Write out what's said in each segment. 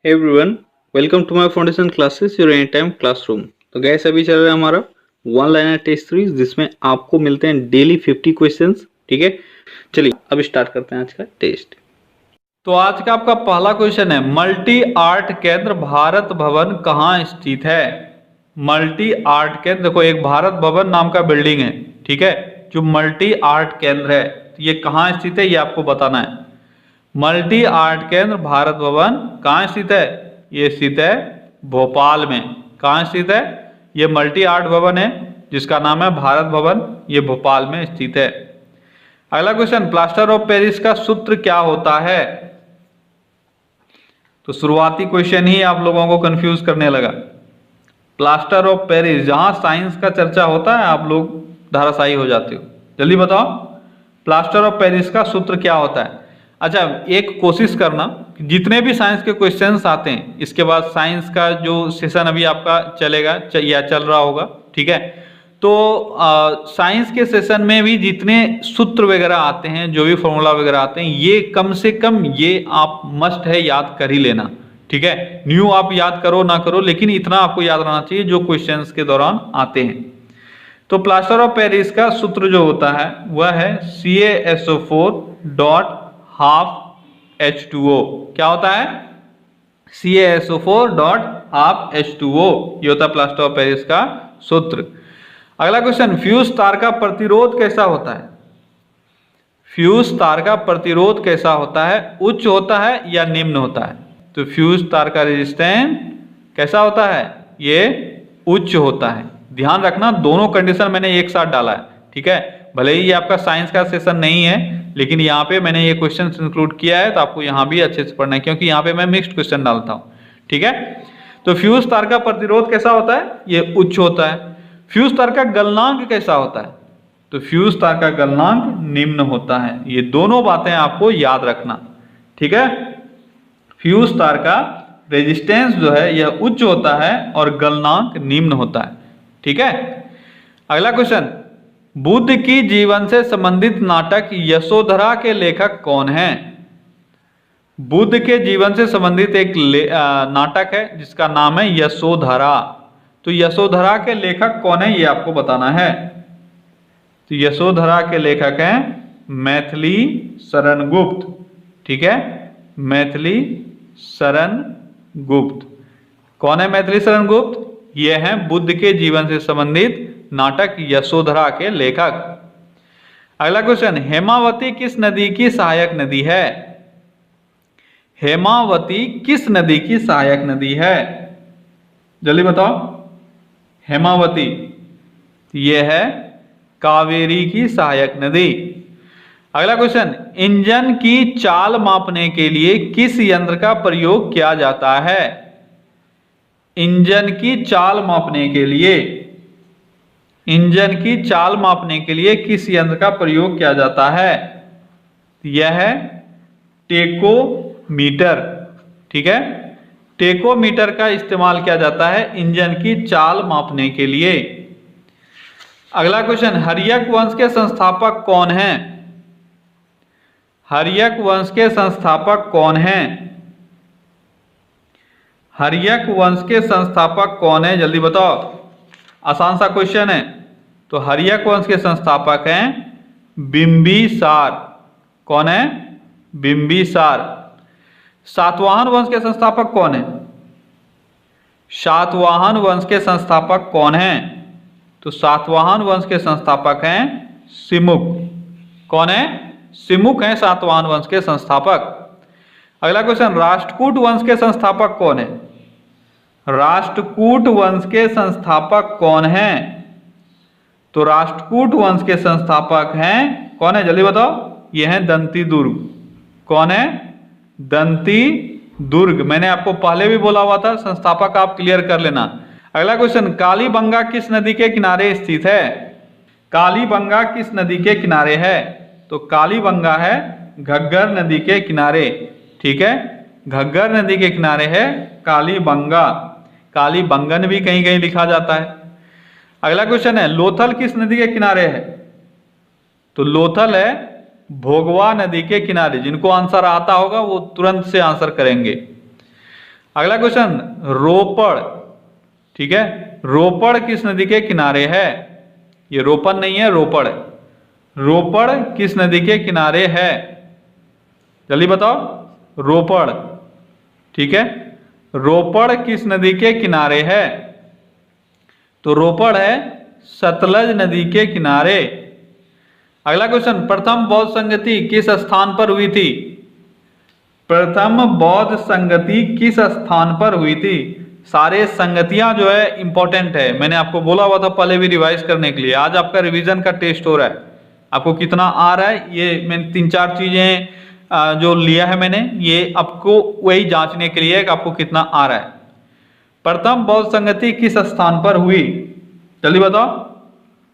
Hey everyone, welcome to my foundation classes, your anytime classroom। तो gas अभी चल रहा है हमारा वन लाइनर टेस्ट सीरीज जिसमें आपको मिलते हैं डेली 50 क्वेश्चंस। ठीक है, चलिए अब स्टार्ट करते हैं आज का टेस्ट। तो आज का आपका पहला क्वेश्चन है, मल्टी आर्ट केंद्र भारत भवन कहाँ स्थित है। मल्टी आर्ट केंद्र, देखो एक भारत भवन नाम का बिल्डिंग है, ठीक है, जो मल्टी आर्ट केंद्र है, तो ये कहाँ स्थित है ये आपको बताना है। मल्टी आर्ट केंद्र भारत भवन कहाँ स्थित है, ये स्थित है भोपाल में। कहाँ स्थित है, ये मल्टी आर्ट भवन है जिसका नाम है भारत भवन, ये भोपाल में स्थित है। अगला क्वेश्चन, प्लास्टर ऑफ पेरिस का सूत्र क्या होता है। तो शुरुआती क्वेश्चन ही आप लोगों को कंफ्यूज करने लगा। प्लास्टर ऑफ पेरिस, जहां साइंस का चर्चा होता है आप लोग धराशायी हो जाते हो। जल्दी बताओ, प्लास्टर ऑफ पेरिस का सूत्र क्या होता है। अच्छा, एक कोशिश करना, जितने भी साइंस के क्वेश्चंस आते हैं, इसके बाद साइंस का जो सेशन अभी आपका चलेगा या चल रहा होगा, ठीक है, तो साइंस के सेशन में भी जितने सूत्र वगैरह आते हैं, जो भी फॉर्मूला वगैरह आते हैं, ये कम से कम ये आप मस्ट है याद कर ही लेना। ठीक है, न्यू आप याद करो ना करो, लेकिन इतना आपको याद रहना चाहिए जो क्वेश्चंस के दौरान आते हैं। तो प्लास्टर ऑफ पेरिस का सूत्र जो होता है वह है CaSO4 डॉट हाफ H2O। क्या होता है, CaSO4 डॉट हाफ H2O, ये होता है प्लास्टर ऑफ पेरिस का सूत्र। अगला क्वेश्चन, फ्यूज तार का प्रतिरोध कैसा होता है। फ्यूज तार का प्रतिरोध कैसा होता है, उच्च होता है या निम्न होता है। तो फ्यूज तार का रेजिस्टेंस कैसा होता है, ये उच्च होता है। ध्यान रखना, दोनों कंडीशन मैंने एक साथ डाला है, ठीक है, भले ही ये आपका साइंस का सेशन नहीं है, लेकिन यहाँ पे मैंने ये क्वेश्चन इंक्लूड किया है, तो आपको यहाँ भी अच्छे से पढ़ना है, क्योंकि यहाँ पे मैं मिक्स्ड क्वेश्चन डालता हूँ। ठीक है, तो फ्यूज तार का प्रतिरोध कैसा होता है, ये उच्च होता है। फ्यूज तार का गलनांक कैसा होता है, तो फ्यूज तार का गलनांक निम्न होता है। ये दोनों बातें आपको याद रखना, ठीक है। फ्यूज तार का रेजिस्टेंस जो है यह उच्च होता है और गलनांक निम्न होता है, ठीक है। अगला क्वेश्चन, बुद्ध की जीवन से संबंधित नाटक यशोधरा के लेखक कौन हैं। बुद्ध के जीवन से संबंधित एक नाटक है जिसका नाम है यशोधरा। तो यशोधरा के लेखक कौन है ये आपको बताना है। तो यशोधरा के लेखक हैं मैथिली शरण गुप्त, ठीक है, मैथिली शरण गुप्त। कौन है मैथिली शरण गुप्त, ये हैं बुद्ध के जीवन से संबंधित नाटक यशोधरा के लेखक। अगला क्वेश्चन, हेमावती किस नदी की सहायक नदी है। हेमावती किस नदी की सहायक नदी है, जल्दी बताओ। हेमावती ये है कावेरी की सहायक नदी। अगला क्वेश्चन, इंजन की चाल मापने के लिए किस यंत्र का प्रयोग किया जाता है। इंजन की चाल मापने के लिए, इंजन की चाल मापने के लिए किस यंत्र का प्रयोग किया जाता है, यह है टेकोमीटर, ठीक है, टेकोमीटर का इस्तेमाल किया जाता है इंजन की चाल मापने के लिए। अगला क्वेश्चन, हर्यक वंश के संस्थापक कौन हैं। हर्यक वंश के संस्थापक कौन हैं, हर्यक वंश के संस्थापक कौन है, जल्दी बताओ, आसान सा क्वेश्चन है। तो हर्यक वंश के संस्थापक हैं बिंबिसार। कौन है, बिंबिसार। सातवाहन वंश के संस्थापक कौन है, सातवाहन वंश के संस्थापक कौन हैं। तो सातवाहन वंश के संस्थापक हैं सिमुक। कौन है, सिमुक हैं सातवाहन वंश के संस्थापक। अगला क्वेश्चन, राष्ट्रकूट वंश के संस्थापक कौन है। राष्ट्रकूट वंश के संस्थापक कौन हैं। तो राष्ट्रकूट वंश के संस्थापक हैं, कौन है, जल्दी बताओ, ये हैं दंती दुर्ग। कौन है, दंती दुर्ग। मैंने आपको पहले भी बोला हुआ था, संस्थापक आप क्लियर कर लेना। अगला क्वेश्चन, कालीबंगा किस नदी के किनारे स्थित है। कालीबंगा किस नदी के किनारे है। तो कालीबंगा है घग्गर नदी के किनारे, ठीक है, घग्गर नदी के किनारे है कालीबंगा। कालीबंगन भी कहीं कहीं लिखा जाता है। अगला क्वेश्चन है, लोथल किस नदी के किनारे है। तो लोथल है भोगवा नदी के किनारे। जिनको आंसर आता होगा वो तुरंत से आंसर करेंगे। अगला क्वेश्चन, रोपड़, ठीक है, रोपड़ किस नदी के किनारे है? ये रोपन नहीं है, रोपड़ है। रोपड़ किस नदी के किनारे है? जल्दी बताओ, रोपड़, ठीक है, रोपड़ किस नदी के किनारे है? तो रोपड़ है सतलज नदी के किनारे। अगला क्वेश्चन, प्रथम बौद्ध संगति किस स्थान पर हुई थी? प्रथम बौद्ध संगति किस स्थान पर हुई थी? सारे संगतियां जो है इंपॉर्टेंट है, मैंने आपको बोला हुआ था पहले भी रिवाइज करने के लिए। आज आपका रिवीजन का टेस्ट हो रहा है, आपको कितना आ रहा है ये मैंने 3-4 चीजें जो लिया है मैंने, ये आपको वही जांचने के लिए कि आपको कितना आ रहा है। प्रथम बौद्ध संगति किस स्थान पर हुई? जल्दी बताओ।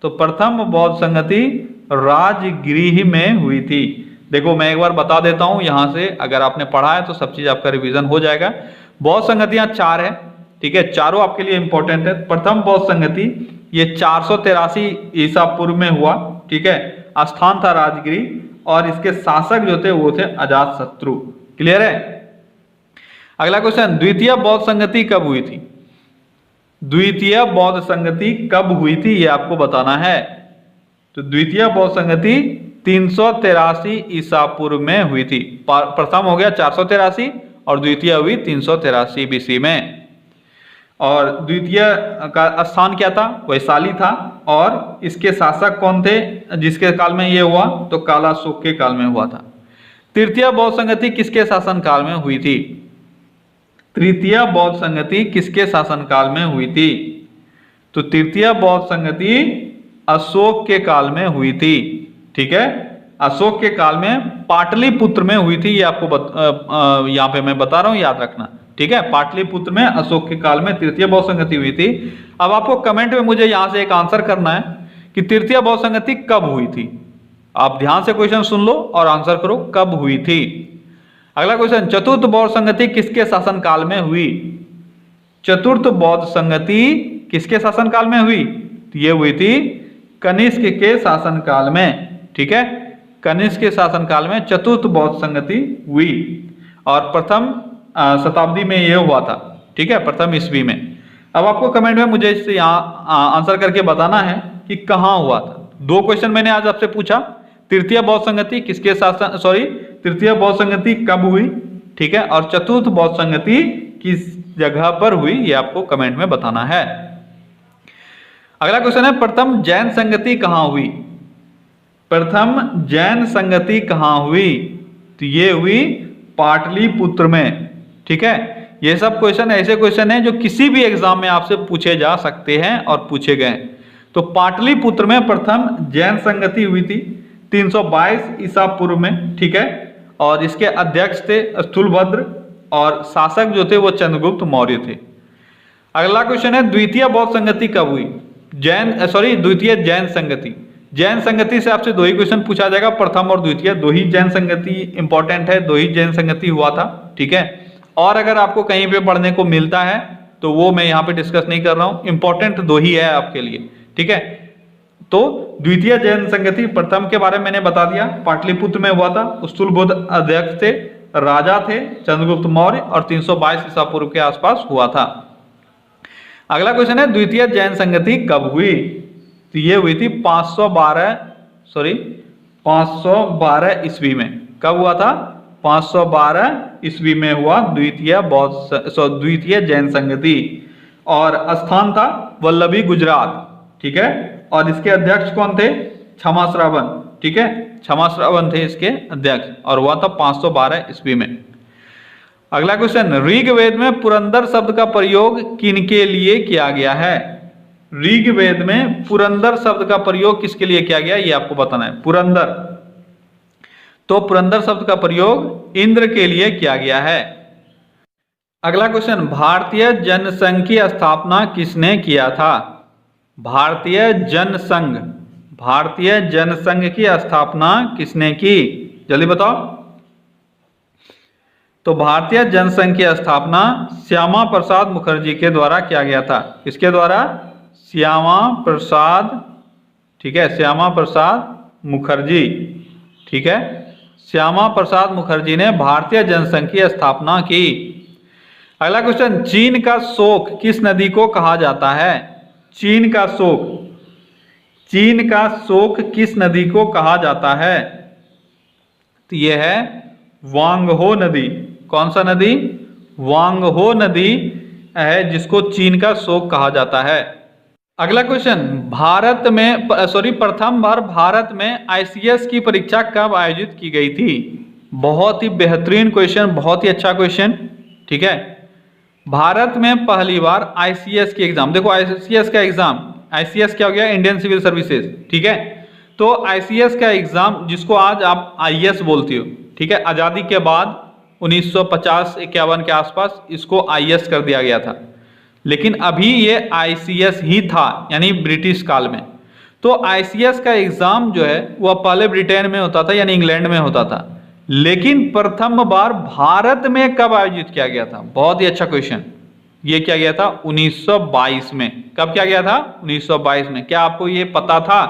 तो प्रथम बौद्ध संगति राजगृह में हुई थी। देखो मैं एक बार बता देता हूं यहां से, अगर आपने पढ़ा है तो सब चीज आपका रिवीजन हो जाएगा। बौद्ध संगतियां 4 है, ठीक है, चारों आपके लिए इंपॉर्टेंट है। प्रथम बौद्ध संगति ये 483 ईसा पूर्व में हुआ, ठीक है, स्थान था राजगृह, और इसके शासक जो थे वो थे अजातशत्रु। क्लियर है? अगला क्वेश्चन, द्वितीय बौद्ध संगति कब हुई थी? द्वितीय बौद्ध संगति कब हुई थी ये आपको बताना है। तो द्वितीय बौद्ध संगति 383 ईसा पूर्व में हुई थी। प्रथम हो गया 483 और द्वितीय हुई 383 बीसी में। और द्वितीय का स्थान क्या था? वैशाली था। और इसके शासक कौन थे जिसके काल में ये हुआ? तो कालाशोक के काल में हुआ था। तृतीय बौद्ध संगति किसके शासन काल में हुई थी? तृतीय बौद्ध संगति किसके शासन काल में हुई थी? तो तृतीय बौद्ध संगति अशोक के काल में हुई थी, ठीक है, अशोक के काल में पाटलिपुत्र में हुई थी। ये आपको यहाँ पे मैं बता रहा हूं, याद रखना, ठीक है। पाटलिपुत्र में अशोक के काल में तृतीय बौद्ध संगति हुई थी। अब आपको कमेंट में मुझे यहां से एक आंसर करना है कि तृतीय बौद्ध संगति कब हुई थी। आप ध्यान से क्वेश्चन सुन लो और आंसर करो कब हुई थी। अगला क्वेश्चन, चतुर्थ बौद्ध संगति किसके शासन काल में हुई? चतुर्थ बौद्ध संगति किसके शासन काल में हुई? तो ये हुई थी कनिष्क के शासन काल में, ठीक है, कनिष्क के शासन काल में चतुर्थ बौद्ध संगति हुई। और प्रथम शताब्दी में यह हुआ था, ठीक है, प्रथम ईस्वी में। अब आपको कमेंट में मुझे इससे यहाँ आंसर करके बताना है कि कहाँ हुआ था। 2 क्वेश्चन मैंने आज आपसे पूछा, तृतीय बौद्ध संगति किसके शासन, तृतीय बौद्ध संगति कब हुई, ठीक है, और चतुर्थ बौद्ध संगति किस जगह पर हुई, ये आपको कमेंट में बताना है। अगला क्वेश्चन है, प्रथम जैन संगति कहाँ हुई? प्रथम जैन संगति कहाँ हुई? तो ये हुई पाटलिपुत्र में, ठीक है। ये सब क्वेश्चन ऐसे क्वेश्चन हैं जो किसी भी एग्जाम में आपसे पूछे जा सकते हैं और पूछे गए। तो पाटलिपुत्र में प्रथम जैन संगति हुई थी 322 ईसा पूर्व में, ठीक है, और इसके अध्यक्ष थे स्थूलभद्र और शासक जो थे वो चंद्रगुप्त मौर्य थे। अगला क्वेश्चन है, द्वितीय बौद्ध संगति कब हुई? द्वितीय जैन संगति। जैन संगति से आपसे 2 ही क्वेश्चन पूछा जाएगा, प्रथम और द्वितीय, 2 ही जैन संगति इंपॉर्टेंट है, 2 ही जैन संगति हुआ था, ठीक है। और अगर आपको कहीं पे पढ़ने को मिलता है तो वो मैं यहाँ पे डिस्कस नहीं कर रहा हूँ, इंपॉर्टेंट 2 ही है आपके लिए, ठीक है। तो द्वितीय जैन संगति, प्रथम के बारे में मैंने बता दिया, पाटलिपुत्र में हुआ था, स्थूलबुद्ध अध्यक्ष थे, राजा थे चंद्रगुप्त मौर्य, और 322 ईसा पूर्व के आसपास हुआ था। अगला क्वेश्चन है, द्वितीय जैन संगति कब हुई? तो ये हुई थी 512 ईस्वी में। कब हुआ था? 512 ईस्वी में हुआ द्वितीय जैन संगति, और स्थान था वल्लभी गुजरात, ठीक है, और इसके अध्यक्ष कौन थे? क्षमाश्रवण, ठीक है, क्षमाश्रवण थे इसके अध्यक्ष, और हुआ था 512 ईस्वी में। अगला क्वेश्चन, ऋग्वेद में पुरंदर शब्द का प्रयोग किनके लिए किया गया है? ऋग्वेद में पुरंदर शब्द का प्रयोग किसके लिए किया गया ये आपको बताना है। पुरंदर, तो पुरंदर शब्द का प्रयोग इंद्र के लिए किया गया है। अगला क्वेश्चन, भारतीय जनसंघ की स्थापना किसने किया था? भारतीय जनसंघ की स्थापना किसने की? जल्दी बताओ। तो भारतीय जनसंघ की स्थापना श्यामा प्रसाद मुखर्जी के द्वारा किया गया था। किसके द्वारा? श्यामा प्रसाद, ठीक है, श्यामा प्रसाद मुखर्जी, ठीक है, श्यामा प्रसाद मुखर्जी ने भारतीय जनसंघ की स्थापना की। अगला क्वेश्चन, चीन का शोक किस नदी को कहा जाता है? चीन का शोक, चीन का शोक किस नदी को कहा जाता है? तो यह है वांगहो नदी। कौन सा नदी? वांगहो नदी है जिसको चीन का शोक कहा जाता है। अगला क्वेश्चन, भारत में प्रथम बार भारत में आईसीएस की परीक्षा कब आयोजित की गई थी? बहुत ही बेहतरीन क्वेश्चन, बहुत ही अच्छा क्वेश्चन। ठीक है, भारत में पहली बार आईसीएस की एग्जाम, देखो आईसीएस का एग्जाम, आईसीएस क्या हो गया? Indian civil services. ठीक है, तो आईसीएस का एग्जाम जिसको आज आप आईएएस बोलते हो, ठीक है, आजादी के बाद 1950-51 के आसपास इसको आईएएस कर दिया गया था, लेकिन अभी ये आईसीएस ही था, यानी ब्रिटिश काल में। तो आईसीएस का एग्जाम जो है वह पहले ब्रिटेन में होता था, यानी इंग्लैंड में होता था, लेकिन प्रथम बार भारत में कब आयोजित किया गया था? बहुत ही अच्छा क्वेश्चन। ये किया गया था 1922 में। कब किया गया था? 1922 में। क्या आपको ये पता था?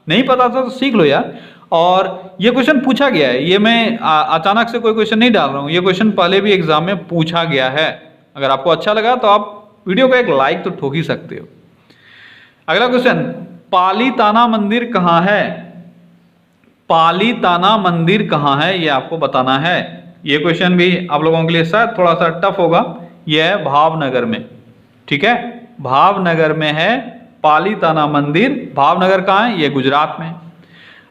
नहीं पता था तो सीख लो यार। और ये क्वेश्चन पूछा गया है, ये मैं अचानक से कोई क्वेश्चन नहीं डाल रहा हूँ, ये क्वेश्चन पहले भी एग्जाम में पूछा गया है। अगर आपको अच्छा लगा तो आप वीडियो को एक लाइक तो ठोक ही सकते हो। अगला क्वेश्चन, पालीताना मंदिर कहाँ है? पालीताना मंदिर कहाँ है ये आपको बताना है। ये क्वेश्चन भी आप लोगों के लिए शायद थोड़ा सा टफ होगा। यह है भावनगर में। ठीक है, भावनगर में है पालीताना मंदिर। भावनगर कहाँ है? ये गुजरात में।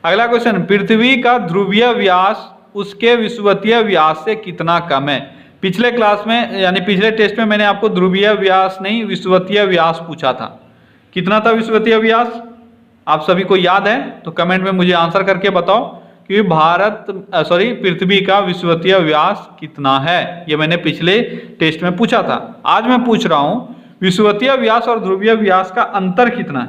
अगला क्वेश्चन, पृथ्वी का ध्रुवीय व्यास उसके विषुवतीय व्यास से कितना कम है? पिछले क्लास में यानी पिछले टेस्ट में मैंने आपको ध्रुवीय व्यास नहीं विषुवतीय व्यास पूछा था। कितना था विषुवतीय व्यास? आप सभी को याद है तो कमेंट में मुझे आंसर करके बताओ कि पृथ्वी का विषुवतीय व्यास कितना है। ये मैंने पिछले टेस्ट में पूछा था। आज मैं पूछ रहा हूं विषुवतीय व्यास और ध्रुवीय व्यास का अंतर कितना है।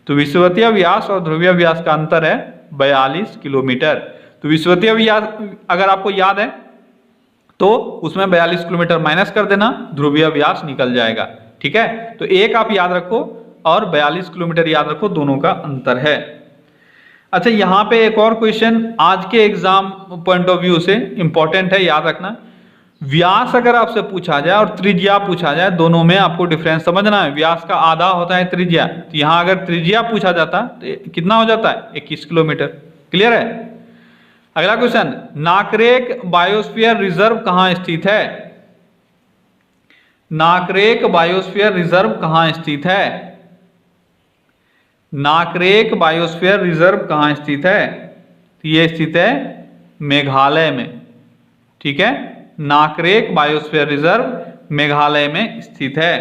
तो विषुवतीय व्यास और ध्रुवीय व्यास का अंतर है 42 किलोमीटर। तो विषुवतीय व्यास अगर आपको याद है तो उसमें 42 किलोमीटर माइनस कर देना, ध्रुवीय व्यास निकल जाएगा। ठीक है, तो एक आप याद रखो और 42 किलोमीटर याद रखो, दोनों का अंतर है। अच्छा, यहां पे एक और क्वेश्चन आज के एग्जाम पॉइंट ऑफ व्यू से इंपॉर्टेंट है, याद रखना। व्यास अगर आपसे पूछा जाए और त्रिज्या पूछा जाए, दोनों में आपको डिफरेंस समझना है। व्यास का आधा होता है त्रिज्या, तो यहां अगर त्रिज्या पूछा जाता तो कितना हो जाता है? 21 किलोमीटर। क्लियर है? अगला क्वेश्चन, नाकरेक बायोस्फीयर रिजर्व कहां स्थित है? नाकरेक बायोस्फीयर रिजर्व कहां स्थित है? नाकरेक बायोस्फीयर रिजर्व कहां स्थित है? तो ये स्थित है मेघालय में। ठीक है, नाकरेक बायोस्फीयर रिजर्व मेघालय में स्थित है।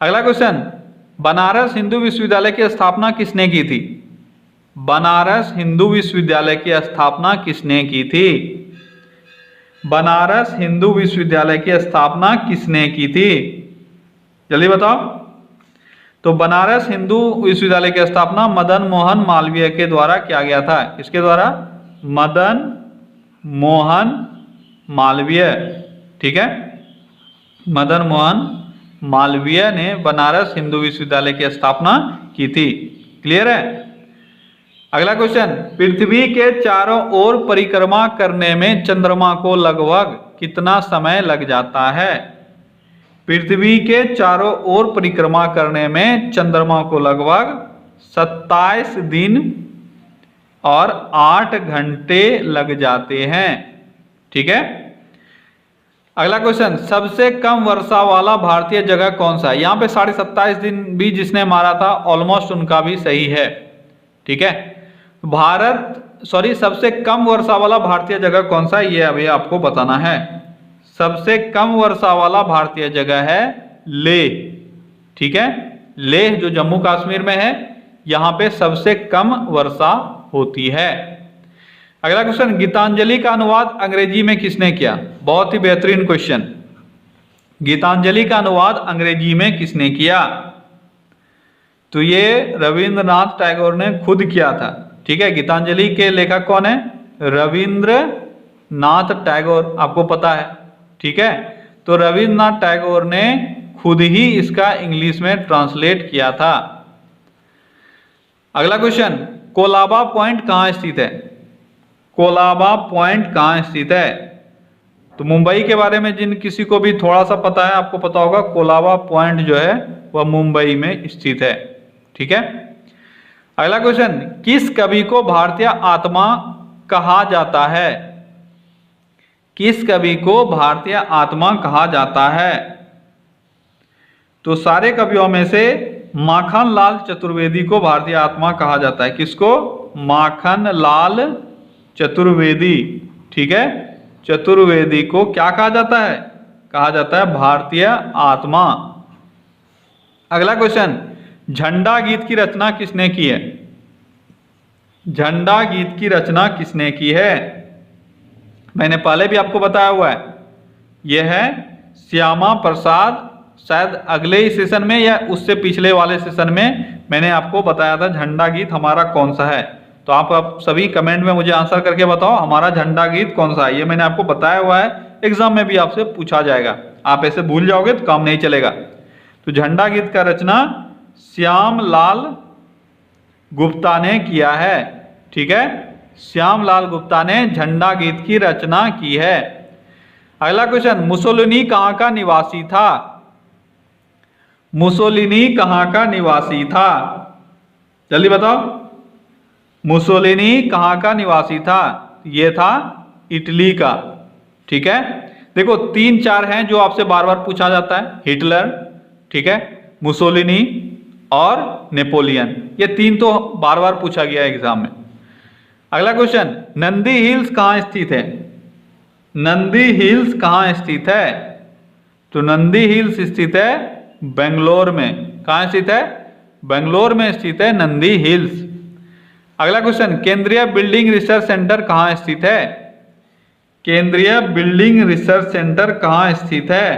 अगला क्वेश्चन, बनारस हिंदू विश्वविद्यालय की स्थापना किसने की थी? बनारस हिंदू विश्वविद्यालय की स्थापना किसने की थी? बनारस हिंदू विश्वविद्यालय की स्थापना किसने की थी? जल्दी बताओ। तो बनारस हिंदू विश्वविद्यालय की स्थापना मदन मोहन मालवीय के द्वारा किया गया था। किसके द्वारा? मदन मोहन मालवीय। ठीक है, मदन मोहन मालवीय ने बनारस हिंदू विश्वविद्यालय की स्थापना की थी। क्लियर है? अगला क्वेश्चन, पृथ्वी के चारों ओर परिक्रमा करने में चंद्रमा को लगभग कितना समय लग जाता है? पृथ्वी के चारों ओर परिक्रमा करने में चंद्रमा को लगभग 27 दिन और 8 घंटे लग जाते हैं। ठीक है, अगला क्वेश्चन, सबसे कम वर्षा वाला भारतीय जगह कौन सा है? यहां पे 27.5 दिन भी जिसने मारा था ऑलमोस्ट उनका भी सही है। ठीक है, सबसे कम वर्षा वाला भारतीय जगह कौन सा है ये अभी आपको बताना है। सबसे कम वर्षा वाला भारतीय जगह है लेह। ठीक है, लेह जो जम्मू कश्मीर में है, यहां पे सबसे कम वर्षा होती है। अगला क्वेश्चन, गीतांजलि का अनुवाद अंग्रेजी में किसने किया? बहुत ही बेहतरीन क्वेश्चन। गीतांजलि का अनुवाद अंग्रेजी में किसने किया? तो ये रविंद्रनाथ टैगोर ने खुद किया था। ठीक है, गीतांजलि के लेखक कौन है? रविंद्रनाथ टैगोर, आपको पता है। ठीक है, तो रविंद्रनाथ टैगोर ने खुद ही इसका इंग्लिश में ट्रांसलेट किया था। अगला क्वेश्चन, कोलाबा पॉइंट कहां स्थित है? कोलाबा पॉइंट कहां स्थित है? तो मुंबई के बारे में जिन किसी को भी थोड़ा सा पता है, आपको पता होगा कोलाबा पॉइंट जो है वह मुंबई में स्थित है। ठीक है, अगला क्वेश्चन, किस कवि को भारतीय आत्मा कहा जाता है? किस कवि को भारतीय आत्मा कहा जाता है? तो सारे कवियों में से माखन लाल चतुर्वेदी को भारतीय आत्मा कहा जाता है। किसको? माखन लाल चतुर्वेदी। ठीक है, चतुर्वेदी को क्या कहा जाता है? कहा जाता है भारतीय आत्मा। अगला क्वेश्चन, झंडा गीत की रचना किसने की है? झंडा गीत की रचना किसने की है? मैंने पहले भी आपको बताया हुआ है, यह है श्यामा प्रसाद। शायद अगले ही सेशन में या उससे पिछले वाले सेशन में मैंने आपको बताया था झंडा गीत हमारा कौन सा है। तो आप सभी कमेंट में मुझे आंसर करके बताओ हमारा झंडा गीत कौन सा है। ये मैंने आपको बताया हुआ है, एग्जाम में भी आपसे पूछा जाएगा। आप ऐसे भूल जाओगे तो काम नहीं चलेगा। तो झंडा गीत का रचना श्याम लाल गुप्ता ने किया है। ठीक है, श्याम लाल गुप्ता ने झंडा गीत की रचना की है। अगला क्वेश्चन, मुसोलिनी कहां का निवासी था? मुसोलिनी कहां का निवासी था? जल्दी बताओ, मुसोलिनी कहां का निवासी था? यह था इटली का। ठीक है, देखो 3-4 हैं जो आपसे बार बार पूछा जाता है, हिटलर, ठीक है, मुसोलिनी और नेपोलियन। ये 3 तो बार बार पूछा गया है एग्जाम में। अगला क्वेश्चन, नंदी हिल्स कहां स्थित है? नंदी हिल्स कहां स्थित है? तो नंदी हिल्स स्थित है बेंगलोर में। कहां स्थित है? बेंगलोर में स्थित है नंदी हिल्स। अगला क्वेश्चन, केंद्रीय बिल्डिंग रिसर्च सेंटर कहां स्थित है? केंद्रीय बिल्डिंग रिसर्च सेंटर कहां स्थित है?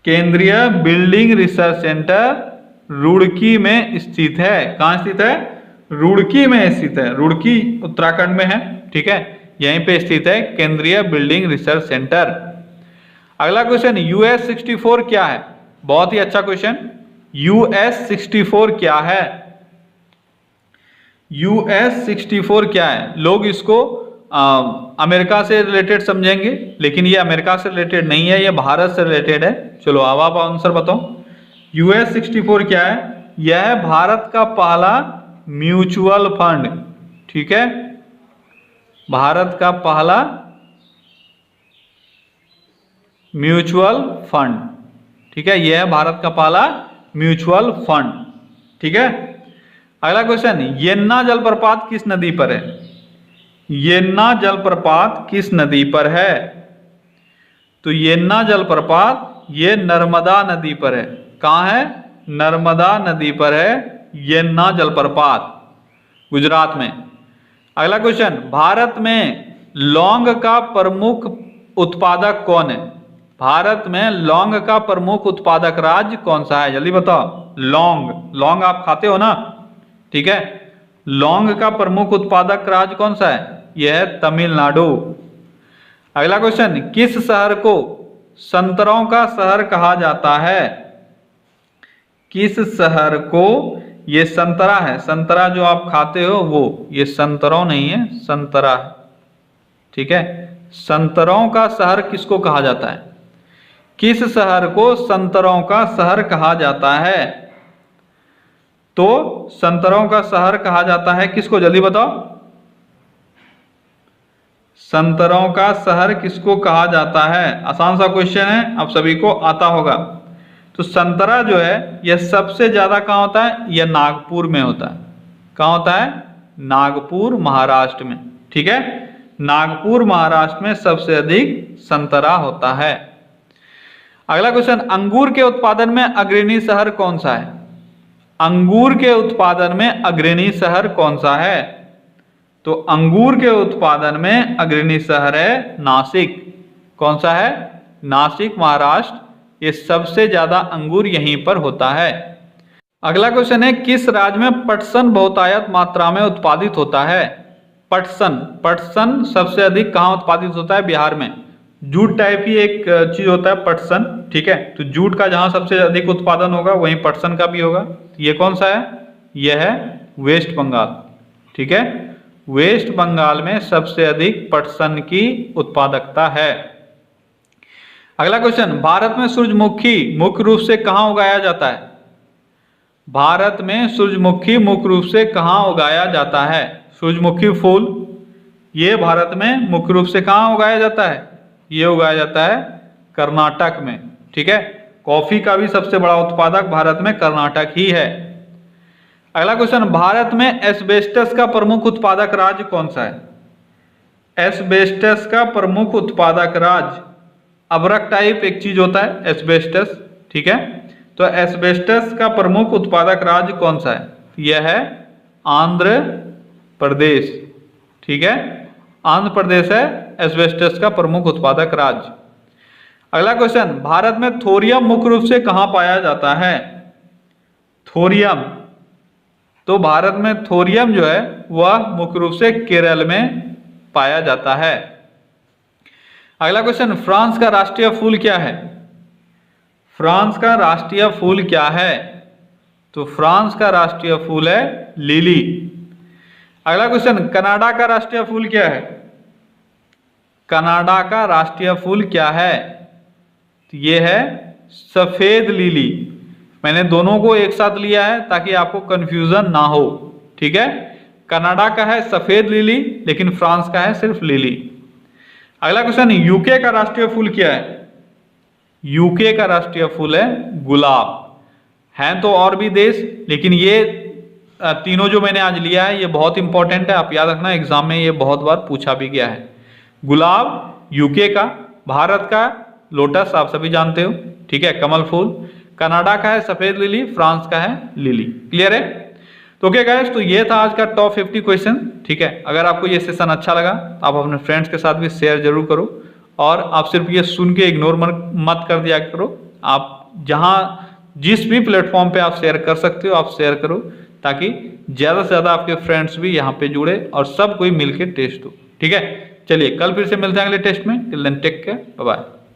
केंद्रीय बिल्डिंग रिसर्च सेंटर रुड़की में स्थित है। कहां स्थित है? रुड़की में स्थित है। रुड़की उत्तराखंड में है। ठीक है, यहीं पे स्थित है केंद्रीय बिल्डिंग रिसर्च सेंटर। अगला क्वेश्चन, US-64 क्या है? बहुत ही अच्छा क्वेश्चन। US-64 क्या है? US-64 क्या है? लोग इसको अमेरिका से रिलेटेड समझेंगे, लेकिन ये अमेरिका से रिलेटेड नहीं है, ये भारत से रिलेटेड है। चलो अब आप आंसर बताओ, US-64 क्या है? यह है भारत का पहला म्यूचुअल फंड। ठीक है, भारत का पहला म्यूचुअल फंड। ठीक है, यह है भारत का पहला म्यूचुअल फंड। ठीक है, अगला क्वेश्चन, येन्ना जलप्रपात किस नदी पर है? येन्ना जलप्रपात किस नदी पर है? तो येन्ना जलप्रपात ये नर्मदा नदी पर है। कहां है? नर्मदा नदी पर है येन्ना जलप्रपात, गुजरात में। अगला क्वेश्चन, भारत में लौंग का प्रमुख उत्पादक कौन है? भारत में लौंग का प्रमुख उत्पादक राज्य कौन सा है? जल्दी बताओ। लौंग, लौंग आप खाते हो ना? ठीक है, लौंग का प्रमुख उत्पादक राज्य कौन सा है? यह है तमिलनाडु। अगला क्वेश्चन, किस शहर को संतरों का शहर कहा जाता है? किस शहर को, ये संतरा है, संतरा जो आप खाते हो वो, ये संतरों नहीं है, संतरा है। ठीक है, संतरों का शहर किसको कहा जाता है? किस शहर को संतरों का शहर कहा जाता है? तो संतरों का शहर कहा जाता है किसको? जल्दी बताओ, संतरों का शहर किसको कहा जाता है? आसान सा क्वेश्चन है, आप सभी को आता होगा। तो संतरा जो है यह सबसे ज्यादा कहां होता है? यह नागपुर में होता है। कहां होता है? नागपुर, महाराष्ट्र में। ठीक है, नागपुर महाराष्ट्र में सबसे अधिक संतरा होता है। अगला क्वेश्चन, अंगूर के उत्पादन में अग्रणी शहर कौन सा है? अंगूर के उत्पादन में अग्रणी शहर कौन सा है? तो अंगूर के उत्पादन में अग्रणी शहर है नासिक। कौन सा है? नासिक, महाराष्ट्र। ये सबसे ज्यादा अंगूर यहीं पर होता है। अगला क्वेश्चन है, किस राज्य में पटसन बहुतायत मात्रा में उत्पादित होता है? पटसन, पटसन सबसे अधिक कहां उत्पादित होता है? बिहार में। जूट टाइप ही एक चीज होता है पटसन। ठीक है, तो जूट का जहां सबसे अधिक उत्पादन होगा वहीं पटसन का भी होगा। ये कौन सा है? यह है वेस्ट बंगाल। ठीक है, वेस्ट बंगाल में सबसे अधिक पटसन की उत्पादकता है। अगला क्वेश्चन, भारत में सूरजमुखी मुख्य रूप से कहाँ उगाया जाता है? भारत में सूरजमुखी मुख्य रूप से कहाँ उगाया जाता है? सूरजमुखी फूल ये भारत में मुख्य रूप से कहाँ उगाया जाता है? ये उगाया जाता है कर्नाटक में। ठीक है, कॉफी का भी सबसे बड़ा उत्पादक भारत में कर्नाटक ही है। अगला क्वेश्चन, भारत में एस्बेस्टस का प्रमुख उत्पादक राज्य कौन सा है? एस्बेस्टस का प्रमुख उत्पादक राज्य, अभ्रक टाइप एक चीज होता है एस्बेस्टस। ठीक है, तो एस्बेस्टस का प्रमुख उत्पादक राज्य कौन सा है? यह है आंध्र प्रदेश। ठीक है, आंध्र प्रदेश है एस्बेस्टस का प्रमुख उत्पादक राज्य। अगला क्वेश्चन, भारत में थोरियम मुख्य रूप से कहां पाया जाता है? थोरियम, तो भारत में थोरियम जो है वह मुख्य रूप से केरल में पाया जाता है। अगला क्वेश्चन, फ्रांस का राष्ट्रीय फूल क्या है? फ्रांस का राष्ट्रीय फूल क्या है? तो फ्रांस का राष्ट्रीय फूल है लिली। अगला क्वेश्चन, कनाडा का राष्ट्रीय फूल क्या है? कनाडा का राष्ट्रीय फूल क्या है? तो ये है सफेद लिली। मैंने दोनों को एक साथ लिया है ताकि आपको कंफ्यूजन ना हो। ठीक है, कनाडा का है सफेद लिली, लेकिन फ्रांस का है सिर्फ लिली। अगला क्वेश्चन, यूके का राष्ट्रीय फूल क्या है? यूके का राष्ट्रीय फूल है गुलाब। हैं तो और भी देश, लेकिन ये तीनों जो मैंने आज लिया है ये बहुत इंपॉर्टेंट है, आप याद रखना, एग्जाम में ये बहुत बार पूछा भी गया है। गुलाब यूके का, भारत का लोटस आप सभी जानते हो। ठीक है, कमल फूल, कनाडा का है सफेद लिली, फ्रांस का है लिली। क्लियर है? तो ओके गाइस, तो ये था आज का टॉप 50 क्वेश्चन। ठीक है, अगर आपको ये सेशन अच्छा लगा तो आप अपने फ्रेंड्स के साथ भी शेयर जरूर करो, और आप सिर्फ ये सुन के इग्नोर मत कर दिया करो। आप जहां जिस भी प्लेटफॉर्म पे आप शेयर कर सकते हो आप शेयर करो, ताकि ज्यादा से ज्यादा आपके फ्रेंड्स भी यहाँ पे जुड़े और सब कोई मिलकर टेस्ट हो। ठीक है, चलिए कल फिर से मिलते हैं अगले टेस्ट में। Till then take care, bye bye.